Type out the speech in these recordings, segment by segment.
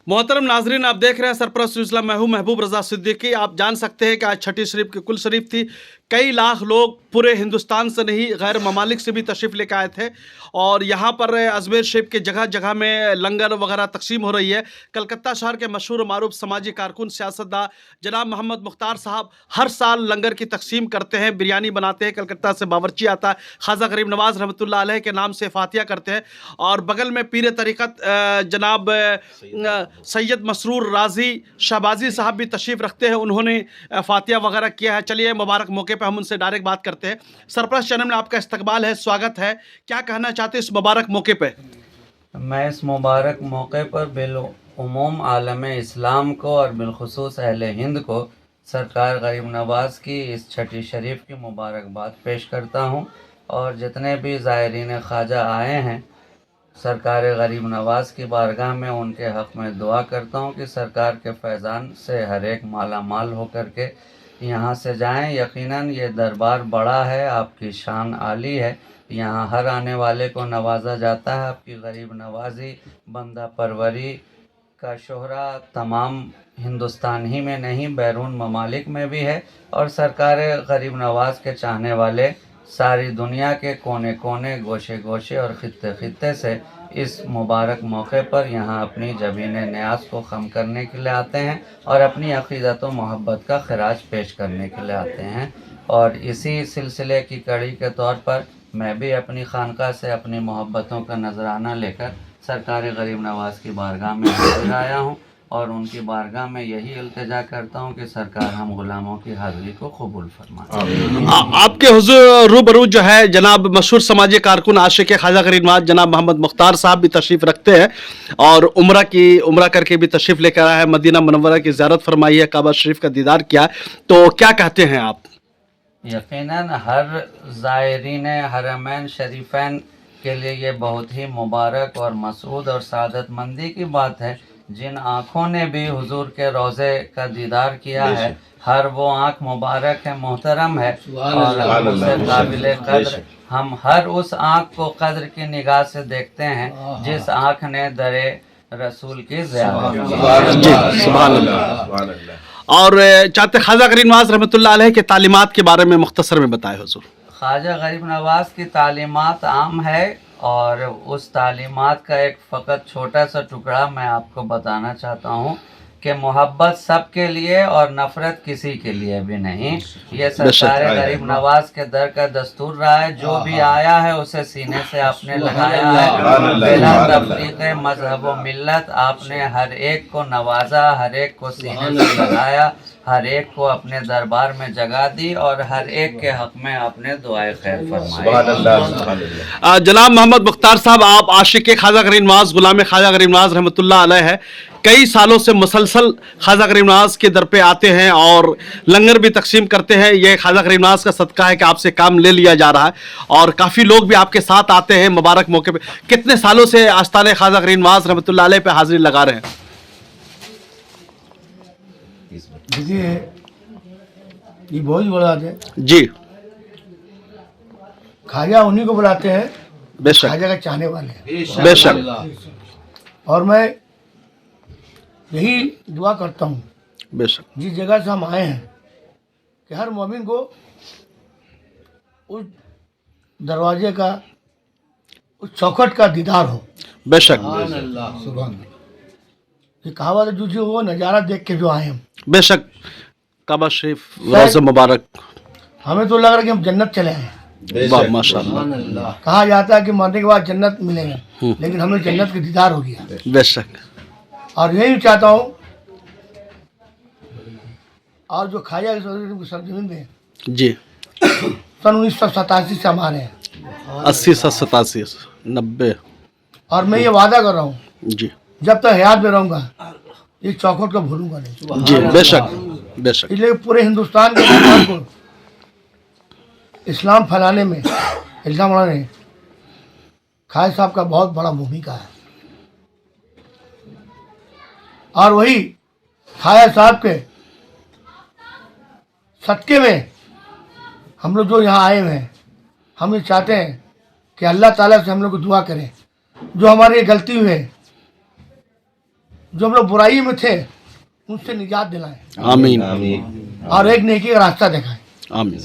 मोहतरम नाजरीन, आप देख रहे हैं सरपरस्त सिलसिला। मैं हूं महबूब रजा सिद्दीकी। आप जान सकते हैं कि आज छठी शरीफ की कुल शरीफ थी। कई लाख लोग पूरे हिंदुस्तान से नहीं, गैर ममालिक से भी तशरीफ़ लेकर आए थे और यहाँ पर अजमेर शरीफ के जगह जगह में लंगर वगैरह तकसीम हो रही है। कलकत्ता शहर के मशहूर मारूफ समाजी कारकुन सियासतदान जनाब मोहम्मद मुख्तार साहब हर साल लंगर की तकसीम करते हैं, बिरयानी बनाते हैं। कलकत्ता से बावर्ची आता है, ख्वाजा गरीब नवाज रहमतुल्लाह अलैह के नाम से फातिया करते हैं और बगल में पीर तरीक़त जनाब सैयद मसरूर राजी शहबाजी साहब भी तशरीफ़ रखते हैं। उन्होंने फातिया वगैरह किया है। चलिए मुबारक मौके पर हम उनसे डायरेक्ट बात करते हैं। सरपरस्त चैनल में आपका इस्तकबाल है, स्वागत है। क्या कहना चाहते हैं इस मुबारक मौके पे? मैं इस मुबारक मौके पर बिलउमूम आलम इस्लाम को और बिलखुसूस अहले हिंद को सरकार गरीब नवाज़ की इस छठी शरीफ की मुबारकबाद पेश करता हूँ और जितने भी ज़ायरीन ख्वाजा आए हैं सरकार गरीब नवाज़ की बारगाह में उनके हक़ में दुआ करता हूँ कि सरकार के फैज़ान से हर एक माला माल होकर के यहाँ से जाएं। यकीनन ये दरबार बड़ा है, आपकी शान आली है, यहाँ हर आने वाले को नवाजा जाता है। आपकी गरीब नवाजी, बंदा परवरी का शोहरा तमाम हिंदुस्तान ही में नहीं बैरून ममालिक में भी है और सरकार गरीब नवाज़ के चाहने वाले सारी दुनिया के कोने कोने, गोशे गोशे और खित्ते खित्ते से इस मुबारक मौके पर यहाँ अपनी जबीन न्याज को ख़म करने के लिए आते हैं और अपनी अक़ीदत व मोहब्बत का खराज पेश करने के लिए आते हैं। और इसी सिलसिले की कड़ी के तौर पर मैं भी अपनी खानका से अपनी मोहब्बतों का नजराना लेकर सरकार गरीब नवाज़ की बारगाह में हाजिर आया हूँ और उनकी बारगाह में यही इल्तिजा करता हूँ कि सरकार हम गुलामों की हाज़िरी को कबूल फरमाए। आपके हुजूर रूबरू जो है जनाब मशहूर समाजी कारकुन आशिक ख्वाजा गरीब नवाज जनाब मोहम्मद मुख्तार साहब भी तशरीफ़ रखते हैं और उम्रा करके भी तशरीफ़ लेकर आए हैं, मदीना मुनव्वरा की ज़ियारत फरमाई है, काबा शरीफ का दीदार किया। तो क्या कहते हैं आप? यकीनन हर ज़ायरीन हरमैन शरीफैन के लिए ये बहुत ही मुबारक और मसऊद और सादतमंदी की बात है। जिन आँखों ने भी हुजूर के रोज़े का दीदार किया है, हर वो आँख मुबारक है, मोहतरम है और उससे काबिल कद्र। हम हर उस आँख को कद्र की निगाह से देखते हैं जिस आँख ने दरे रसूल की ज़ियारत की। और चाहते ख्वाजा गरीब नवाज रहमतुल्लाह अलैह के तालीमात के बारे में मुख्तसर में बताए हुजूर। ख्वाजा गरीब नवाज़ की तालीमात आम है और उस तालीमात का एक फ़कत छोटा सा टुकड़ा मैं आपको बताना चाहता हूँ कि मोहब्बत सब के लिए और नफ़रत किसी के लिए भी नहीं। ये सरकार गरीब नवाज़ के दर का दस्तूर रहा है। जो भी आया है उसे सीने से आपने लगाया है, बिला तफरीक़ मज़हब व मिल्लत आपने हर एक को नवाजा, हर एक को सीने से लगाया, हर एक को अपने दरबार में जगह दी और हर एक के हक़ में आपने दुआए खैर फरमाई। जनाब मोहम्मद मुख्तार साहब, आप आशिक ख्वाजा गरीब नवाज, गुलाम ख्वाजा गरीब नवाज रहमतुल्लाह अलैह है। कई सालों से मुसलसल ख्वाजा गरीब नवाज के दर पे आते हैं और लंगर भी तकसीम करते हैं। ये ख्वाजा गरीब नवाज का सदका है कि आपसे काम ले लिया जा रहा है और काफ़ी लोग भी आपके साथ आते हैं मुबारक मौके पे। कितने सालों से आस्ताने ख्वाजा गरीब नवाज रहमतुल्लाह अलैह पे हाजिरी लगा रहे हैं? देखिए, ये बहुत बड़ा बात है जी। ख्वाजा उन्हीं को बुलाते हैं बेशक, ख्वाजा का चाहने वाले। बेशक और मैं यही दुआ करता हूँ बेशक जिस जगह से हम आए हैं कि हर मोमिन को उस दरवाजे का, उस चौखट का दीदार हो। बेशक सुभान। ये कहावत है, जो वो नज़ारा देख के जो आए हम, बेशक काबा शरीफ रोज़े मुबारक, हमें तो लग रहा है कि हम जन्नत चले आए। वाह माशाअल्लाह। कहा जाता है कि मरने के बाद जन्नत मिलेगा, लेकिन हमें जन्नत का दीदार हो गया। बेशक। और यही चाहता हूँ और जो ख्वाजा की सरजमीन में जी सन 1987 से हमारे हैं, 80 से 87 90। और मैं ये वादा कर रहा हूँ जी जब तक हयात में रहूँगा इस चौखट को भूलूंगा नहीं। जी बेशक बेशक। इसलिए पूरे हिंदुस्तान के मुसलमान को इस्लाम फैलाने में, इस्लाम बढ़ाने में ख्वाजा साहब का बहुत बड़ा भूमिका है। और वही ख्वाजा साहब के सदके में हम लोग जो यहाँ आए हुए हैं, हम ये चाहते हैं कि अल्लाह ताला से हम लोग को दुआ करें। जो हमारी गलती हुई है जो हम लोग बुराई में थे उनसे निजात दिलाएं आमीन और एक नेकी का रास्ता दिखाएं। आमीन।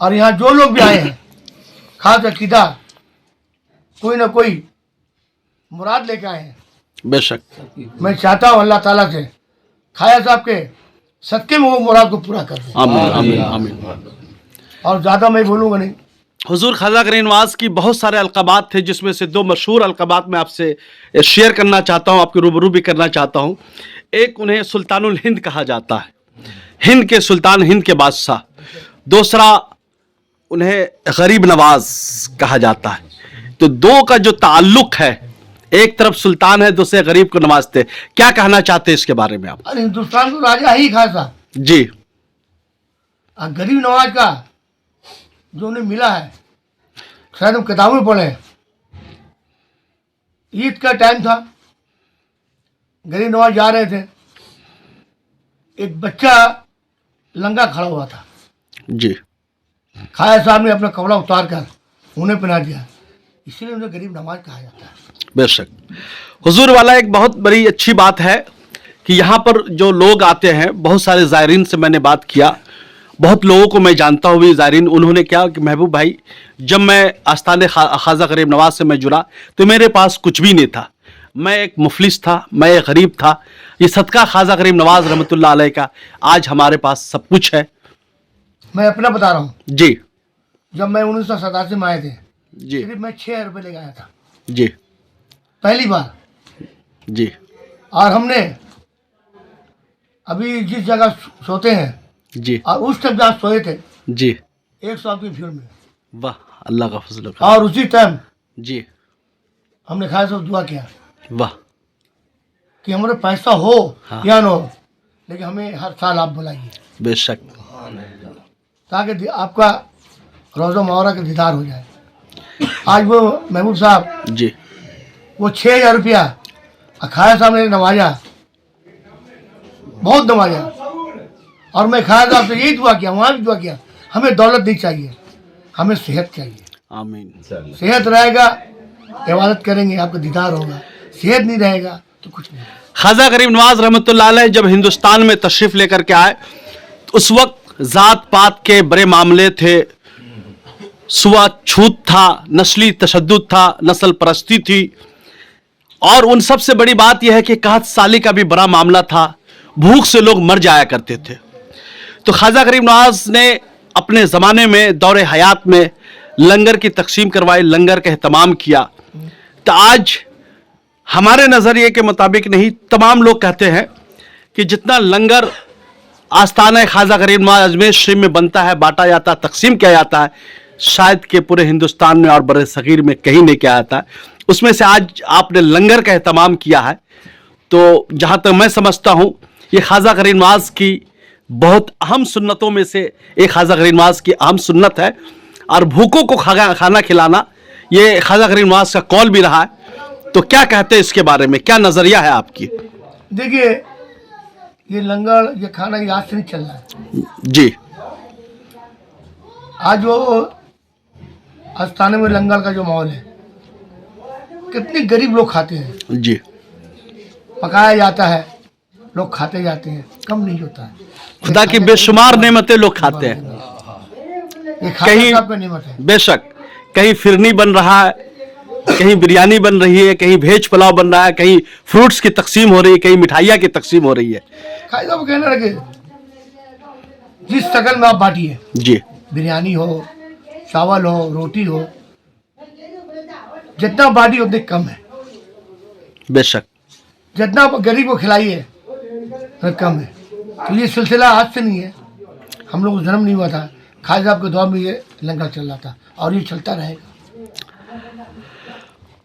और यहाँ जो लोग भी आए हैं खास अकीदा कोई ना कोई मुराद लेके आए हैं। बेशक। मैं चाहता हूँ अल्लाह ताला से खाया साहब के सदके में वो मुराद को पूरा कर दें। आमीन आमीन आमीन। और ज़्यादा मैं बोलूँगा नहीं। हुजूर ख्वाजा करीम नवाज की बहुत सारे अलक़ाबात थे, जिसमें से दो मशहूर अलक़ाबात मैं आपसे शेयर करना चाहता हूँ, आपके रूबरू भी करना चाहता हूँ। एक, उन्हें सुल्तानुल हिंद कहा जाता है, हिंद के सुल्तान, हिंद के बादशाह। दूसरा, उन्हें गरीब नवाज कहा जाता है। तो दो का जो ताल्लुक है, एक तरफ सुल्तान है, दूसरे गरीब को नवाजते। क्या कहना चाहते हैं इसके बारे में आप? अरे हिंदुस्तान को राजा ही खासा जी। गरीब नवाज का जो उन्हें मिला है, शायद हम किताबों में पढ़े। ईद का टाइम था, गरीब नवाज जा रहे थे, एक बच्चा लंगा खड़ा हुआ था। जी। खाया साहब ने अपना कपड़ा उतार कर उन्हें पहना दिया, इसीलिए उन्हें गरीब नवाज कहा जाता है। बेशक। हुजूर वाला एक बहुत बड़ी अच्छी बात है कि यहाँ पर जो लोग आते हैं, बहुत सारे ज़ायरीन से मैंने बात किया, बहुत लोगों को मैं जानता हूँ भी ज़ायरीन, उन्होंने क्या कि महबूब भाई, जब मैं आस्ताने ख्वाजा गरीब नवाज से मैं जुड़ा तो मेरे पास कुछ भी नहीं था, मैं एक मुफलिस था, मैं एक गरीब था। ये सदका ख्वाजा गरीब नवाज रहमतुल्लाह अलैह का आज हमारे पास सब कुछ है। मैं अपना बता रहा हूँ जी जब मैं 1987 में आए थे, जी सिर्फ मैं 6 रुपये लेके आया था जी पहली बार। जी। और हमने अभी जिस जगह सोते हैं जी और उस टाइम जहाँ सोए थे जी। 100 की भीड़ में, वाह, अल्लाह का फजल। और उसी टाइम जी। हमने खाया सब दुआ किया वाह। कि हमारे पैसा हो हाँ। या न हो, लेकिन हमें हर साल आप बुलाइए बेशक। ताकि आपका रोज़ा मुबारक का दीदार हो जाए। आज वो महबूब साहब जी। वो 6,000 रुपया खाया साहब ने नवाजा, बहुत नवाजा। और मैं खाया साहब से यही दुआ किया, वहाँ भी दुआ किया, हमें दौलत नहीं चाहिए, हमें सेहत चाहिए। आमीन। सेहत रहेगा इबादत करेंगे, आपका दीदार होगा। सेहत नहीं रहेगा तो कुछ नहीं। ख्वाजा गरीब नवाज रहमतुल्लाह अलैह जब हिंदुस्तान में तशरीफ़ लेकर के आए, उस वक्त ज़ात पात के बड़े मामले थे, छूत था, नस्ली तशद्दुद था, नस्ल परस्ती थी, और उन सबसे बड़ी बात यह है कि कहत साली का भी बड़ा मामला था, भूख से लोग मर जाया करते थे। तो ख्वाजा गरीब नवाज ने अपने ज़माने में दौरे हयात में लंगर की तकसीम करवाई, लंगर का एहतमाम किया। तो आज हमारे नज़रिए के मुताबिक नहीं, तमाम लोग कहते हैं कि जितना लंगर आस्ताना ख्वाजा गरीब नवाज अजमेर शरीफ में बनता है, बांटा जाता है, तकसीम किया जाता है, शायद के पूरे हिंदुस्तान में और बड़े सगीर में कहीं नहीं किया जाता है। उसमें से आज आपने लंगर का एहतमाम किया है, तो जहाँ तक मैं समझता हूँ ये ख्वाजा गरीब नवाज की बहुत अहम सुन्नतों में से एक ख्वाजा गरीब नवाज की अहम सुन्नत है। और भूखों को खाना खिलाना ये ख्वाजा गरीब नवाज का कौल भी रहा है। तो क्या कहते हैं इसके बारे में, क्या नज़रिया है आपकी? देखिए ये लंगर, ये खाना ये आज से नहीं चल रहा है जी। आज वो आस्थाने में लंगर का जो माहौल है, कितने गरीब लोग खाते हैं, जी। पकाया जाता है, लोग खाते जाते हैं, कम नहीं होता है। खुदा की बेशुमार नेमतें लोग खाते हैं। ये खाना कहीं साहब का नेमत है। बेशक, कहीं फिरनी बन रहा है, कहीं बिरयानी बन रही है, कहीं भेज पुलाव बन रहा है, कहीं फ्रूट्स की तकसीम हो रही है, कहीं मिठाइयाँ की तकसीम हो रही है। खाई साहब कहने लगे जिस शकल में आप बांटिए, जी। बिरयानी हो, चावल हो, रोटी हो, जितना बांटी उतने कम है। बेशक। जितना आप गरीब को खिलाइए उतना कम है। तो ये सिलसिला आज से नहीं है, हम लोग को जन्म नहीं हुआ था, खाजा साहब के दौर में ये लंगर चल रहा था और ये चलता रहेगा।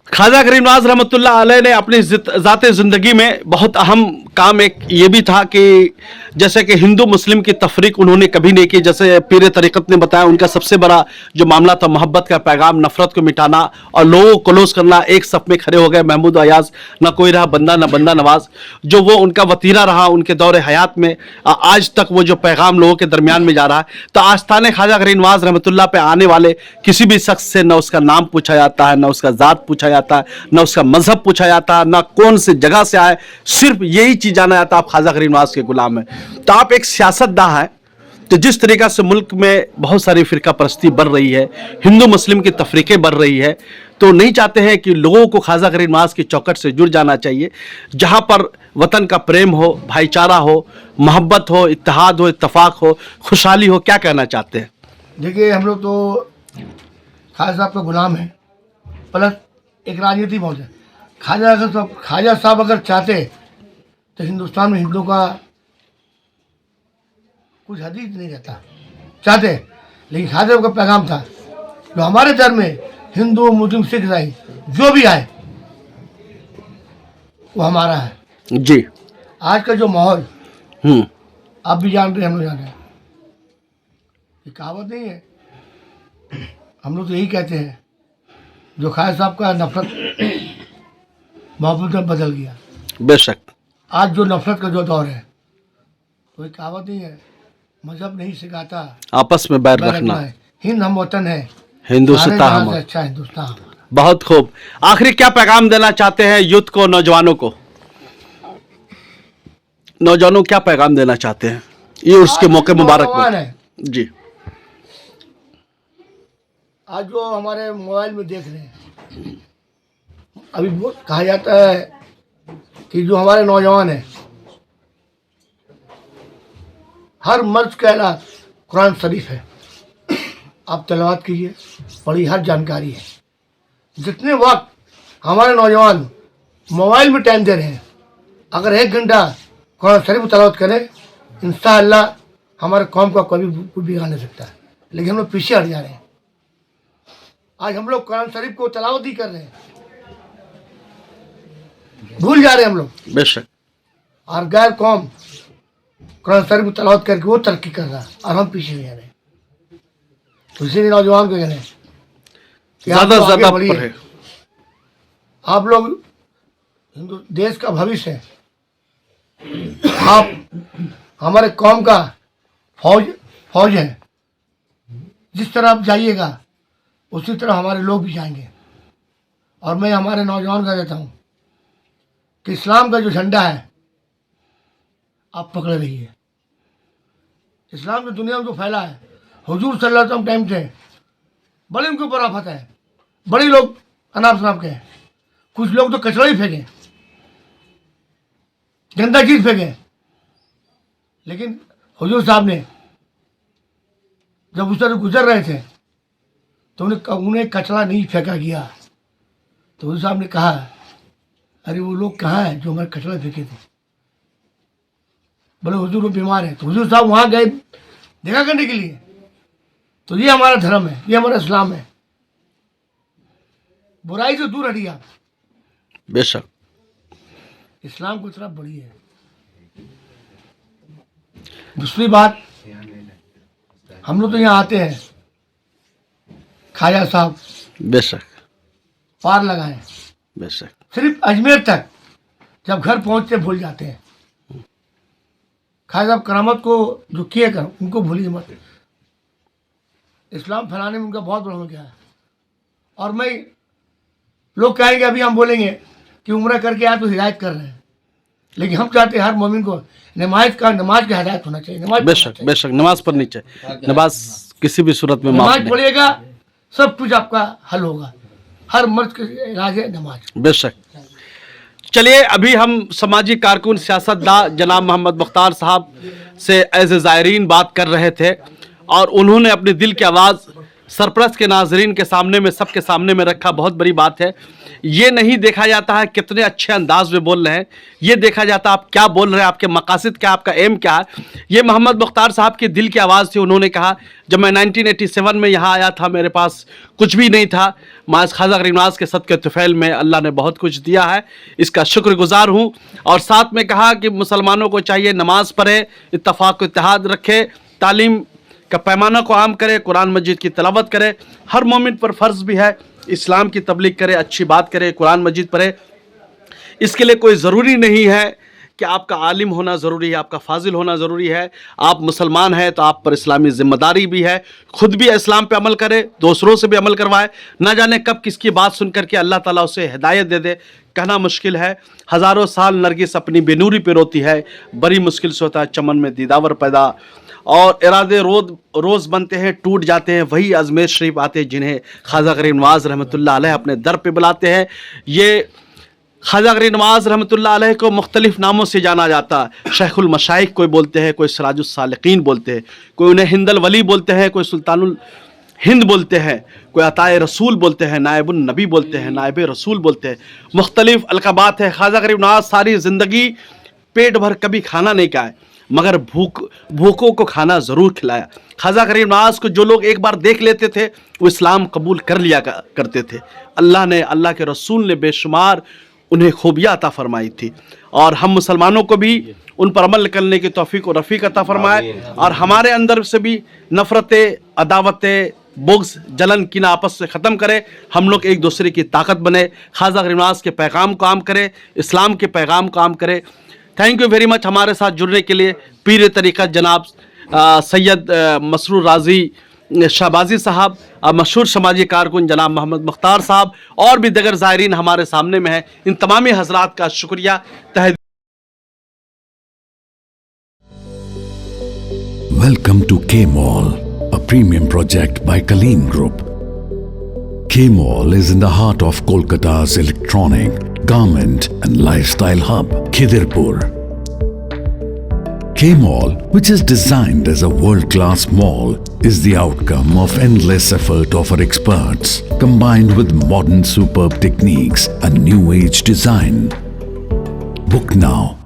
ख्वाजा गरीब नवाज रहमतुल्लाह अलैह ने अपनी ज़ाते ज़िंदगी में बहुत अहम काम एक ये भी था कि जैसे कि हिंदू मुस्लिम की तफरीक उन्होंने कभी नहीं की। जैसे पीर तरीक़त ने बताया, उनका सबसे बड़ा जो मामला था मोहब्बत का पैगाम, नफरत को मिटाना और लोगों को क्लोज करना। एक सफ में खड़े हो गए महमूद अयाज, ना कोई रहा बंदा ना बंदा नवाज, जो वो उनका वतीरा रहा उनके दौरे हयात में। आज तक वो जो पैगाम लोगों के दरमियान में जा रहा है। तो आस्थाने ख्वाजा गरीब नवाज रहमतुल्लाह पे आने वाले किसी भी शख्स से न उसका नाम पूछा जाता है, न उसका ज़ात पूछा जाता है, न उसका मजहब पूछा जाता है, न कौन से जगह से आए, सिर्फ यही चीज़ जाना जाता है आप ख्वाजा गरीब नवाज के गुलाम हैं। तो आप एक सियासतदान हैं, तो जिस तरीका से मुल्क में बहुत सारी फ़िरका परस्ती बढ़ रही है, हिंदू मुस्लिम की तफरीक़ें बढ़ रही है, तो नहीं चाहते हैं कि लोगों को ख्वाजा गरीब नवाज की चौखट से जुड़ जाना चाहिए, जहाँ पर वतन का प्रेम हो, भाईचारा हो, मोहब्बत हो, इत्तेहाद हो, इत्तफाक हो, खुशहाली हो। क्या कहना चाहते हैं? देखिए, हम लोग तो ख्वाजा साहब का गुलाम है, प्लस एक राजनीति बहुत है। ख्वाजा साहब अगर चाहते तो हिंदुस्तान में हिंदुओं का कुछ हदीद नहीं रहता, चाहते। लेकिन ख्वाजा साहब का पैगाम था जो हमारे धर्म में हिंदू मुस्लिम सिख ईसाई जो भी आए वो हमारा है जी। आज का जो माहौल आप भी जान रहे हैं, हम लोग जान रहे हैं, ये कहावत नहीं है, हम लोग तो यही कहते हैं, जो ख्वाजा साहब का नफरत मोहब्बत में बदल गया। बेशक आज जो नफरत का जो दौर है, तो ये कहावत नहीं है, मजहब नहीं सिखाता आपस में बैर रखना, हिंद हम वतन है, हिंदुस्तान हम। अच्छा हिंदुस्तान हमारा। बहुत खूब। आखिरी क्या पैगाम देना चाहते हैं यूथ को, नौजवानों को? नौजवानों क्या पैगाम देना चाहते हैं ये उसके मौके मुबारक है जी? आज जो हमारे मोबाइल में देख रहे हैं, अभी कहा जाता है कि जो हमारे नौजवान हैं, हर मर्ज का इलाज कुरान शरीफ है। आप तिलावत कीजिए, बड़ी हर जानकारी है। जितने वक्त हमारे नौजवान मोबाइल में टाइम दे रहे हैं, अगर 1 घंटा कुरान शरीफ तिलावत करें, इंशाअल्लाह हमारे कौम का कभी कुछ बिगाड़ नहीं सकता है। लेकिन हम लोग पीछे हट जा रहे हैं। आज हम लोग कुरान शरीफ को तिलावत ही कर रहे हैं, भूल जा रहे हैं हम लोग। बेशक। और गैर कौम कुरान शरीफ को तिलावत करके वो तरक्की कर रहा है और हम पीछे नहीं आ रहे हैं। तो इसीलिए नौजवान को कह रहे हैं कि आप ज्यादा लोग से आगे ज्यादा बढ़िए। पढ़े। आप लोग हिंदू देश का भविष्य है। आप हमारे कौम का फौज है। जिस तरह आप जाइएगा उसी तरह हमारे लोग भी जाएंगे। और मैं हमारे नौजवान का कहता हूँ कि इस्लाम का जो झंडा है आप पकड़े रहिए। इस्लाम जो दुनिया में जो फैला है, हुजूर सल्लल्लाहु अलैहि वसल्लम टाइम से बड़े उनके ऊपर आफत है। बड़े लोग अनाप शनाप के हैं, कुछ लोग तो कचरा ही फेंके, गंदा चीज फेंके। लेकिन हुजूर साहब ने जब उस तरह गुजर रहे थे तो उन्हें कचरा नहीं फेंका गया। तो हुजूर साहब ने कहा, अरे वो लोग कहाँ हैं जो हमारे कचरा फेंके थे? बोले हुजूर वो बीमार है। तो हुजूर साहब वहाँ गए देखा करने के लिए। तो ये हमारा धर्म है, ये हमारा इस्लाम है। बुराई से दूर हटिए आप। बेशक। इस्लाम की तरफ बढ़िए। दूसरी बात, हम लोग तो यहाँ आते हैं, ख्वाजा साहब बेशक। पार लगाए, बेशक। सिर्फ अजमेर तक जब घर पहुँचते भूल जाते हैं। ख्वाजा साहब करामत को जो किए कर उनको भूलिए मत। इस्लाम फैलाने में उनका बहुत बड़ा हो गया है। और मैं लोग कहेंगे, अभी हम बोलेंगे कि उम्र करके आए तो हिदायत कर रहे हैं, लेकिन हम चाहते हैं हर मोमिन को नमाज का हिदायत होना चाहिए। नमाज बेशक बेशक। नमाज पढ़नी चाहिए। नमाज किसी भी सूरत में माफ नमाज नहीं। पढ़िएगा, सब कुछ आपका हल होगा। हर मर्ज का इलाज है नमाज। बेशक। चलिए, अभी हम समाजी कारकुन सियासतदान जनाब मोहम्मद मुख्तार साहब से एज ए ज़ायरीन बात कर रहे थे और उन्होंने अपने दिल की आवाज़ सरप्रस्त के नाजरीन के सामने में, सबके सामने में रखा। बहुत बड़ी बात है। ये नहीं देखा जाता है कितने अच्छे अंदाज में बोल रहे हैं, ये देखा जाता है आप क्या बोल रहे हैं, आपके मकासद क्या, आपका एम क्या है। ये मोहम्मद मुख्तार साहब की दिल की आवाज़ थी। उन्होंने कहा जब मैं 1987 में यहाँ आया था मेरे पास कुछ भी नहीं था, माज ख्वाजा गरीब नवाज़ के सदक़े तुफ़ैल में अल्लाह ने बहुत कुछ दिया है, इसका शुक्रगुजार हूँ। और साथ में कहा कि मुसलमानों को चाहिए नमाज़ पढ़े, इत्तफ़ाक़ इत्तेहाद रखे, तालीम का पैमाना को आम करे, कुरान मजीद की तलावत करे। हर मोमिन पर फ़र्ज़ भी है इस्लाम की तबलीग करे, अच्छी बात करे, कुरान मजीद पढ़े। इसके लिए कोई ज़रूरी नहीं है कि आपका आलिम होना ज़रूरी है, आपका फाजिल होना ज़रूरी है। आप मुसलमान हैं तो आप पर इस्लामी ज़िम्मेदारी भी है, खुद भी इस्लाम पे अमल करे, दूसरों से भी अमल करवाए। ना जाने कब किसकी बात सुन करके अल्लाह ताला उसे हिदायत दे दे, कहना मुश्किल है। हज़ारों साल नरगिस अपनी बेनूरी पे रोती है, बड़ी मुश्किल से होता है चमन में दीदावर पैदा। और इरादे रोज़ बनते हैं, टूट जाते हैं, वही अजमेर शरीफ आते हैं जिन्हें ख्वाजा गरीब नवाज़ रहमतुल्लाह अलैह अपने दर पे बुलाते हैं। ये ख्वाजा गरीब नवाज़ रहमतुल्लाह अलैह को मुख्तलिफ़ नामों से जाना जाता है। शेखुल मशाइख कोई बोलते हैं, कोई सिराजुस सालिकीन बोलते हैं, कोई उन्हें हिंदल वली बोलते हैं, कोई सुल्तानुल हिंद बोलते हैं, कोई अताए रसूल बोलते हैं, नायबुन नबी बोलते हैं, नायब रसूल बोलते हैं। मुख्तलिफ़ अलक़ाबात है। ख्वाजा गरीब नवाज़ सारी ज़िंदगी पेट भर कभी खाना नहीं खाए, मगर भूखों को खाना ज़रूर खिलाया। ख्वाजा गरीब नवाज़ को जो लोग एक बार देख लेते थे वो इस्लाम कबूल कर लिया करते थे। अल्लाह ने, अल्लाह के रसूल ने बेशुमार उन्हें खूबियाँ अता फरमाई थी। और हम मुसलमानों को भी उन पर अमल करने की तौफीक और रफ़ीक अता फरमाए। और हमारे अंदर से भी नफ़रतें, अदावतें, बुग़्ज़, जलन, कीना आपस से ख़त्म करे। हम लोग एक दूसरे की ताकत बने, ख्वाजा गरीब नवाज़ के पैगाम को आम करें, इस्लाम के पैगाम को आम करें। थैंक यू वेरी मच हमारे साथ जुड़ने के लिए। पीर तरीक़त जनाब सैयद मसरूर राज़ी शहबाजी साहब, मशहूर समाजी कारकुन जनाब मोहम्मद मुख्तार साहब और भी दीगर ज़ायरीन हमारे सामने में हैं। इन तमामी हज़रात का शुक्रिया तहे। Welcome to K-Mall, a premium project by Kaleen Group. K-Mall is in the heart of Kolkata's electronic, garment and lifestyle hub, Khidirpur. K-Mall, which is designed as a world-class mall, is the outcome of endless effort of our experts, combined with modern superb techniques and new age design. Book now